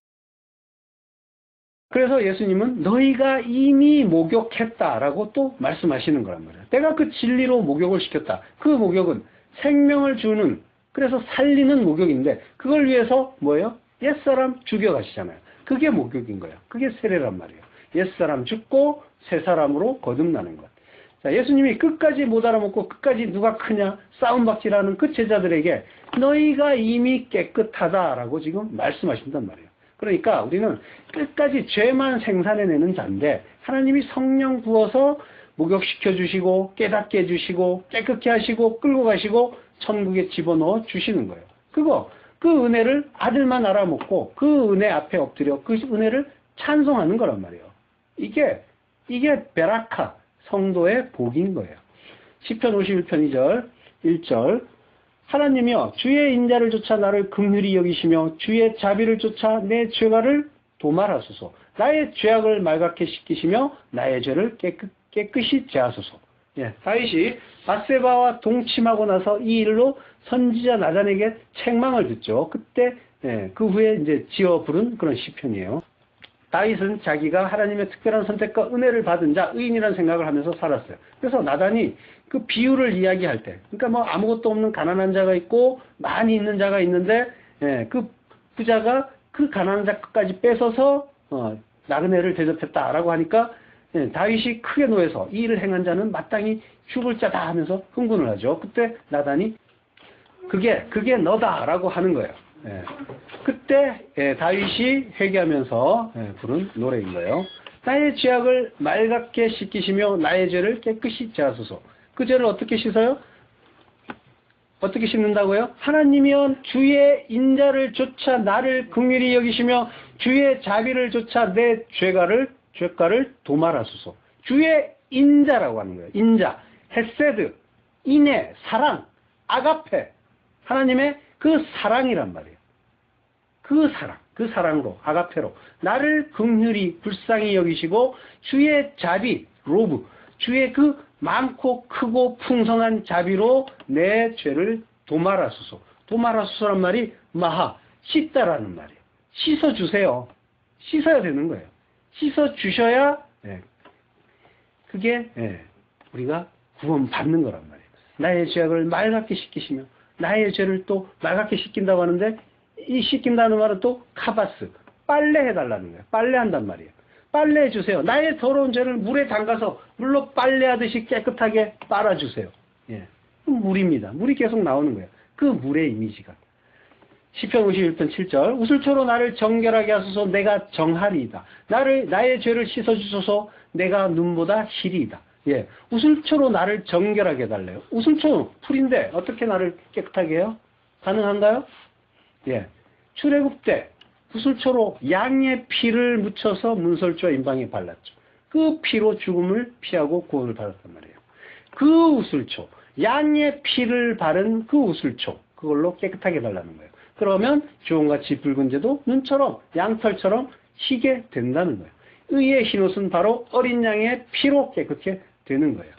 그래서 예수님은 너희가 이미 목욕했다라고 또 말씀하시는 거란 말이에요. 내가 그 진리로 목욕을 시켰다. 그 목욕은 생명을 주는, 그래서 살리는 목욕인데, 그걸 위해서 뭐예요? 옛사람 죽여가시잖아요. 그게 목욕인 거예요. 그게 세례란 말이에요. 옛사람 죽고 새사람으로 거듭나는 것. 자, 예수님이 끝까지 못 알아먹고 끝까지 누가 크냐 싸움박질하는 그 제자들에게 너희가 이미 깨끗하다라고 지금 말씀하신단 말이에요. 그러니까 우리는 끝까지 죄만 생산해내는 자인데, 하나님이 성령 부어서 목욕시켜 주시고 깨닫게 해주시고 깨끗게 하시고 끌고 가시고 천국에 집어넣어 주시는 거예요. 그 은혜를 아들만 알아먹고 그 은혜 앞에 엎드려 그 은혜를 찬송하는 거란 말이에요. 이게 베라카, 성도의 복인 거예요. 시편 51편 2절 1절, 하나님이여 주의 인자를 쫓아 나를 긍휼히 여기시며 주의 자비를 쫓아 내 죄가를 도말하소서. 나의 죄악을 말갛게 씻기시며 나의 죄를 깨끗이 제하소서. 다윗이 밧세바와 동침하고 나서 이 일로 선지자 나단에게 책망을 듣죠. 그때 그 후에 이제 지어 부른 그런 시편이에요. 다윗은 자기가 하나님의 특별한 선택과 은혜를 받은 자, 의인이라는 생각을 하면서 살았어요. 그래서 나단이 그 비유를 이야기할 때, 그러니까 뭐 아무것도 없는 가난한 자가 있고 많이 있는 자가 있는데 그 부자가 그 가난한 자까지 뺏어서 나그네를 대접했다라고 하니까 다윗이 크게 노해서 이 일을 행한 자는 마땅히 죽을 자다 하면서 흥분을 하죠. 그때 나단이 그게 너다라고 하는 거예요. 그때 다윗이 회개하면서 부른 노래인 거예요. 나의 죄악을 맑게 씻기시며 나의 죄를 깨끗이 제하소서. 그 죄를 어떻게 씻어요? 어떻게 씻는다고요? 하나님이여 주의 인자를 조차 나를 긍휼히 여기시며 주의 자비를 조차 내 죄가를 도말하소서. 주의 인자라고 하는 거예요. 인자, 헤세드, 인애, 사랑, 아가페. 하나님의 그 사랑이란 말이에요. 그 사랑으로, 아가페로 나를 긍휼히 불쌍히 여기시고 주의 자비, 로브, 주의 그 많고 크고 풍성한 자비로 내 죄를 도말하소서. 도말하소서란 말이 마하, 씻다라는 말이에요. 씻어주세요. 씻어야 되는 거예요. 씻어주셔야 그게 우리가 구원받는 거란 말이에요. 나의 죄악을 맑게 씻기시며 나의 죄를 또 맑게 씻긴다고 하는데 이 씻긴다는 말은 또 카바스, 빨래해달라는 거예요. 빨래한단 말이에요. 빨래해주세요. 나의 더러운 죄를 물에 담가서 물로 빨래하듯이 깨끗하게 빨아주세요. 물입니다. 물이 계속 나오는 거예요. 그 물의 이미지가. 시편 51편 7절 우슬초로 나를 정결하게 하소서 내가 정하리이다. 나의 죄를 씻어주소서 내가 눈보다 희리이다. 우슬초로 나를 정결하게 해달래요. 우슬초 풀인데 어떻게 나를 깨끗하게 해요? 가능한가요? 출애굽 때 우슬초로 양의 피를 묻혀서 문설주와 임방에 발랐죠. 그 피로 죽음을 피하고 구원을 받았단 말이에요. 그 우슬초, 양의 피를 바른 그 우슬초, 그걸로 깨끗하게 달라는 거예요. 그러면 주홍같이 붉은 죄도 눈처럼 양털처럼 희게 된다는 거예요. 의의 흰옷은 바로 어린 양의 피로 깨끗게 되는 거예요.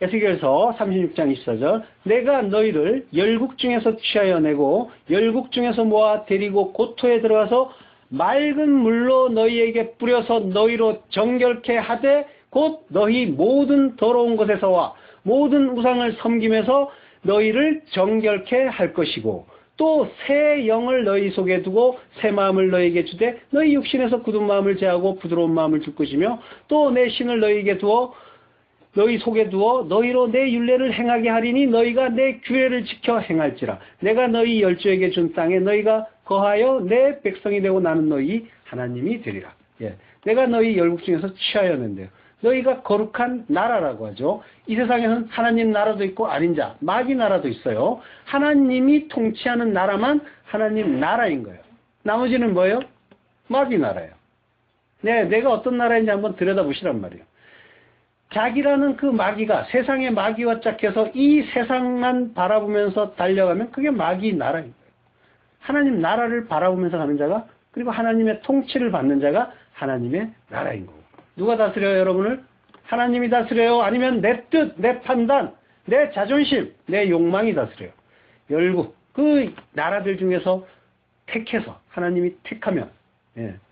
에스겔서 36장 24절 내가 너희를 열국 중에서 취하여 내고 열국 중에서 모아 데리고 고토에 들어가서 맑은 물로 너희에게 뿌려서 너희로 정결케 하되 곧 너희 모든 더러운 것에서와 모든 우상을 섬김에서 너희를 정결케 할 것이고 또 새 영을 너희 속에 두고 새 마음을 너희에게 주되 너희 육신에서 굳은 마음을 제하고 부드러운 마음을 줄 것이며 또 내 신을 너희에게 두어 너희 속에 두어 너희로 내 율례를 행하게 하리니 너희가 내 규례를 지켜 행할지라. 내가 너희 열조에게 준 땅에 너희가 거하여 내 백성이 되고 나는 너희 하나님이 되리라. 내가 너희 열국 중에서 취하였는데요. 너희가 거룩한 나라라고 하죠. 이 세상에는 하나님 나라도 있고 아닌 자, 마귀 나라도 있어요. 하나님이 통치하는 나라만 하나님 나라인 거예요. 나머지는 뭐예요? 마귀 나라예요. 내가 어떤 나라인지 한번 들여다보시란 말이에요. 자기라는 그 마귀가 세상의 마귀와 짝해서 이 세상만 바라보면서 달려가면 그게 마귀 나라인 거예요. 하나님 나라를 바라보면서 가는 자가 그리고 하나님의 통치를 받는 자가 하나님의 나라인 거고. 누가 다스려요 여러분을? 하나님이 다스려요? 아니면 내 뜻, 내 판단, 내 자존심, 내 욕망이 다스려요? 열국 그 나라들 중에서 택해서 하나님이 택하면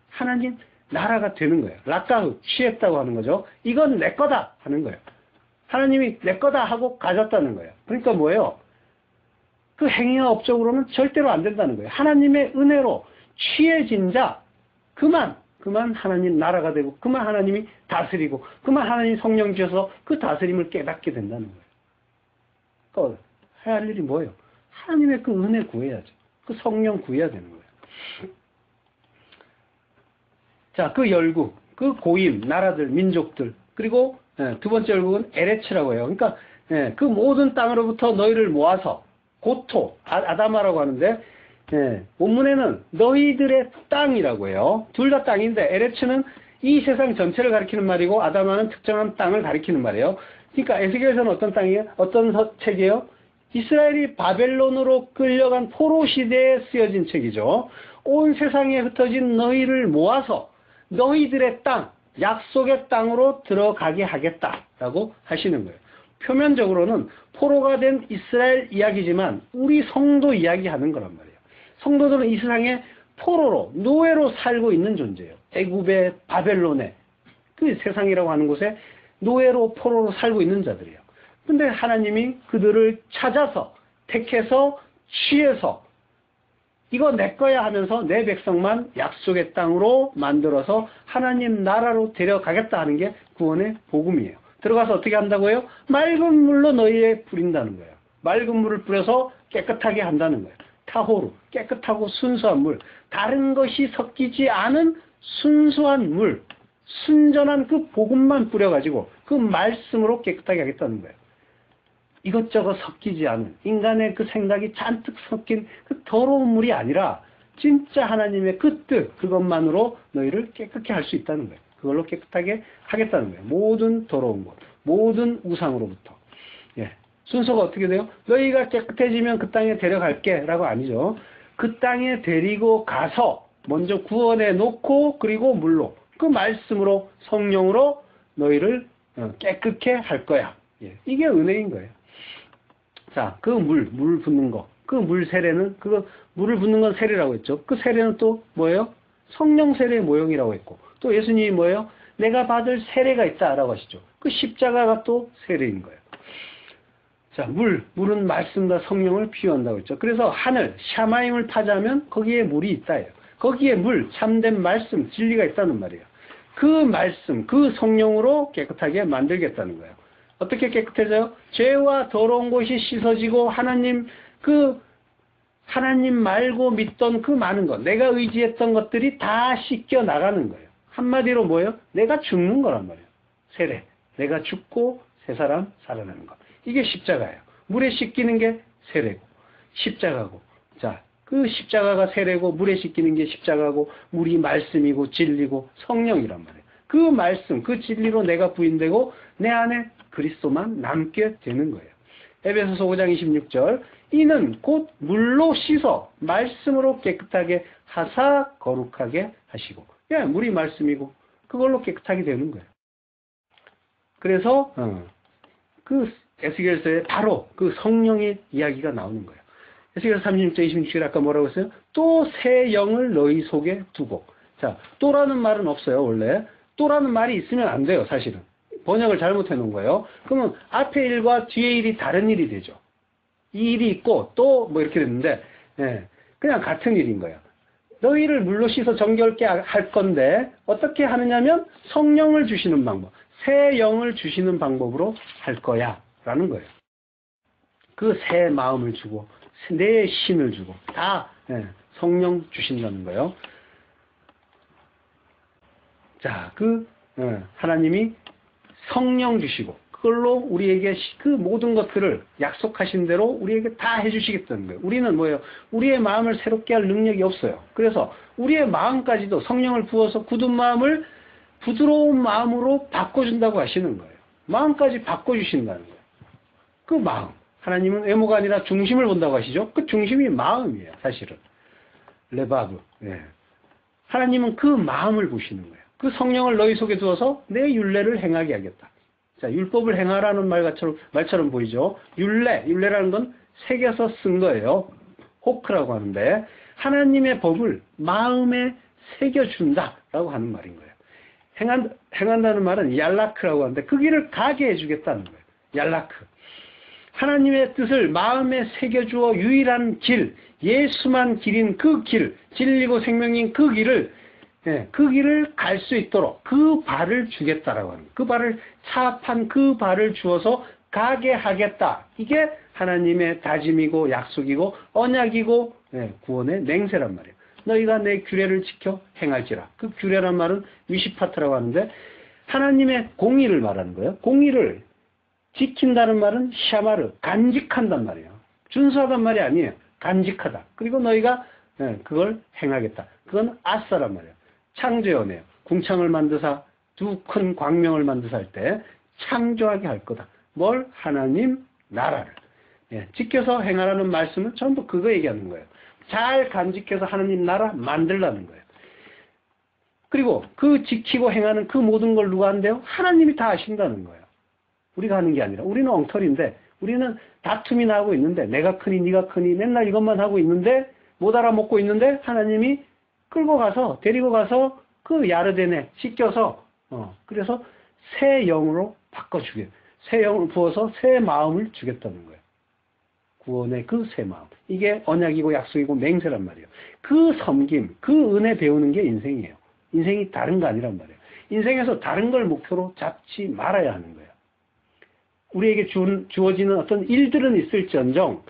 하나님 나라가 되는 거예요. 락가흐, 취했다고 하는 거죠. 이건 내 거다 하는 거예요. 하나님이 내 거다 하고 가졌다는 거예요. 그러니까 뭐예요? 그 행위와 업적으로는 절대로 안 된다는 거예요. 하나님의 은혜로 취해진 자, 그만 하나님 나라가 되고, 그만 하나님이 다스리고, 그만 하나님 성령 주셔서 그 다스림을 깨닫게 된다는 거예요. 그러니까 해야 할 일이 뭐예요? 하나님의 그 은혜 구해야죠. 그 성령 구해야 되는 거예요. 자, 그 열국, 그 고임, 나라들, 민족들, 그리고 두 번째 열국은 에레츠라고 해요. 그러니까 그 모든 땅으로부터 너희를 모아서 고토, 아다마라고 하는데 본문에는 너희들의 땅이라고 해요. 둘 다 땅인데 에레츠는 이 세상 전체를 가리키는 말이고 아다마는 특정한 땅을 가리키는 말이에요. 그러니까 에스겔서는 어떤 땅이에요? 어떤 책이에요? 이스라엘이 바벨론으로 끌려간 포로 시대에 쓰여진 책이죠. 온 세상에 흩어진 너희를 모아서 너희들의 땅, 약속의 땅으로 들어가게 하겠다라고 하시는 거예요. 표면적으로는 포로가 된 이스라엘 이야기지만 우리 성도 이야기하는 거란 말이에요. 성도들은 이 세상에 포로로, 노예로 살고 있는 존재예요. 애굽의 바벨론의 그 세상이라고 하는 곳에 노예로, 포로로 살고 있는 자들이에요. 근데 하나님이 그들을 찾아서, 택해서, 취해서 이거 내 거야 하면서 내 백성만 약속의 땅으로 만들어서 하나님 나라로 데려가겠다 하는 게 구원의 복음이에요. 들어가서 어떻게 한다고요? 맑은 물로 너희에 부린다는 거예요. 맑은 물을 뿌려서 깨끗하게 한다는 거예요. 타호루, 깨끗하고 순수한 물, 다른 것이 섞이지 않은 순수한 물, 순전한 그 복음만 뿌려가지고 그 말씀으로 깨끗하게 하겠다는 거예요. 이것저것 섞이지 않은 인간의 그 생각이 잔뜩 섞인 그 더러운 물이 아니라 진짜 하나님의 그 뜻, 그것만으로 너희를 깨끗게 할 수 있다는 거예요. 그걸로 깨끗하게 하겠다는 거예요. 모든 더러운 것, 모든 우상으로부터. 예. 순서가 어떻게 돼요? 너희가 깨끗해지면 그 땅에 데려갈게 라고 아니죠. 그 땅에 데리고 가서 먼저 구원해 놓고 그리고 물로 그 말씀으로 성령으로 너희를 깨끗게 할 거야. 예. 이게 은혜인 거예요. 자, 그 물 붓는 거. 그 물 세례는, 물을 붓는 건 세례라고 했죠. 그 세례는 또 뭐예요? 성령 세례의 모형이라고 했고, 또 예수님이 뭐예요? 내가 받을 세례가 있다라고 하시죠. 그 십자가가 또 세례인 거예요. 자, 물은 말씀과 성령을 비유한다고 했죠. 그래서 하늘, 샤마임을 타자면 거기에 물이 있다예요. 거기에 물, 참된 말씀, 진리가 있다는 말이에요. 그 말씀, 그 성령으로 깨끗하게 만들겠다는 거예요. 어떻게 깨끗해져요? 죄와 더러운 것이 씻어지고 하나님 말고 믿던 그 많은 것, 내가 의지했던 것들이 다 씻겨 나가는 거예요. 한마디로 뭐예요? 내가 죽는 거란 말이에요. 세례. 내가 죽고 새 사람 살아나는 것. 이게 십자가예요. 물에 씻기는 게 세례고 십자가고. 자, 그 십자가가 세례고 물에 씻기는 게 십자가고 물이 말씀이고 진리고 성령이란 말이에요. 그 말씀, 그 진리로 내가 부인되고 내 안에 그리스도만 남게 되는 거예요. 에베소서 5장 26절 이는 곧 물로 씻어 말씀으로 깨끗하게 하사 거룩하게 하시고. 예, 물이 말씀이고 그걸로 깨끗하게 되는 거예요. 그래서 그 에스겔서에 바로 그 성령의 이야기가 나오는 거예요. 에스겔서 36장 26절에 아까 뭐라고 했어요? 또 새 영을 너희 속에 두고. 자, 또라는 말은 없어요. 원래 또라는 말이 있으면 안 돼요. 사실은 번역을 잘못해 놓은 거예요. 그러면 앞에 일과 뒤에 일이 다른 일이 되죠. 이 일이 있고 또 뭐 이렇게 됐는데, 예, 그냥 같은 일인 거예요. 너희를 물로 씻어 정결케 할 건데 어떻게 하느냐면 성령을 주시는 방법, 새 영을 주시는 방법으로 할 거야 라는 거예요. 그 새 마음을 주고 내 신을 주고 다 성령 주신다는 거예요. 자, 하나님이 성령 주시고 그걸로 우리에게 그 모든 것들을 약속하신 대로 우리에게 다 해주시겠다는 거예요. 우리는 뭐예요? 우리의 마음을 새롭게 할 능력이 없어요. 그래서 우리의 마음까지도 성령을 부어서 굳은 마음을 부드러운 마음으로 바꿔준다고 하시는 거예요. 마음까지 바꿔주신다는 거예요. 그 마음. 하나님은 외모가 아니라 중심을 본다고 하시죠. 그 중심이 마음이에요. 사실은. 레바브. 예. 하나님은 그 마음을 보시는 거예요. 그 성령을 너희 속에 두어서 내 율례를 행하게 하겠다. 자, 율법을 행하라는 말처럼 보이죠. 율례라는 건 새겨서 쓴 거예요. 호크라고 하는데 하나님의 법을 마음에 새겨준다라고 하는 말인 거예요. 행한다는 말은 얄라크라고 하는데 그 길을 가게 해주겠다는 거예요. 얄라크. 하나님의 뜻을 마음에 새겨주어 유일한 길, 예수만 길인 그 길, 진리고 생명인 그 길을 갈 수 있도록 그 발을 주겠다라고 하는 거예요. 그 발을 차압한 그 발을 주어서 가게 하겠다. 이게 하나님의 다짐이고 약속이고 언약이고 구원의 맹세란 말이에요. 너희가 내 규례를 지켜 행할지라. 그 규례란 말은 위시파트라고 하는데 하나님의 공의를 말하는 거예요. 공의를 지킨다는 말은 샤마르, 간직한단 말이에요. 준수하단 말이 아니에요. 간직하다. 그리고 너희가 그걸 행하겠다. 그건 아싸란 말이에요. 창조연이에요. 궁창을 만드사 두 큰 광명을 만드사 할 때 창조하게 할 거다. 뭘? 하나님 나라를. 지켜서 행하라는 말씀은 전부 그거 얘기하는 거예요. 잘 간직해서 하나님 나라 만들라는 거예요. 그리고 그 지키고 행하는 그 모든 걸 누가 한대요? 하나님이 다 하신다는 거예요. 우리가 하는 게 아니라. 우리는 엉터리인데, 우리는 다툼이 나고 있는데, 내가 크니 네가 크니 맨날 이것만 하고 있는데 못 알아먹고 있는데 하나님이 끌고 가서 데리고 가서 그 야르덴에 씻겨서 그래서 새 영으로 바꿔주게, 새 영을 부어서 새 마음을 주겠다는 거예요. 구원의 그 새 마음. 이게 언약이고 약속이고 맹세란 말이에요. 그 섬김, 그 은혜 배우는 게 인생이에요. 인생이 다른 거 아니란 말이에요. 인생에서 다른 걸 목표로 잡지 말아야 하는 거예요. 우리에게 주어지는 어떤 일들은 있을지언정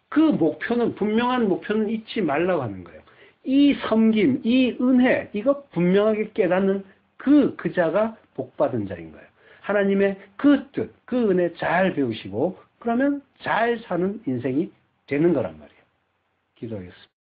그 목표는, 분명한 목표는 잊지 말라고 하는 거예요. 이 섬김, 이 은혜, 이거 분명하게 깨닫는 그 자가 복받은 자인 거예요. 하나님의 그 뜻, 그 은혜 잘 배우시고 그러면 잘 사는 인생이 되는 거란 말이에요. 기도하겠습니다.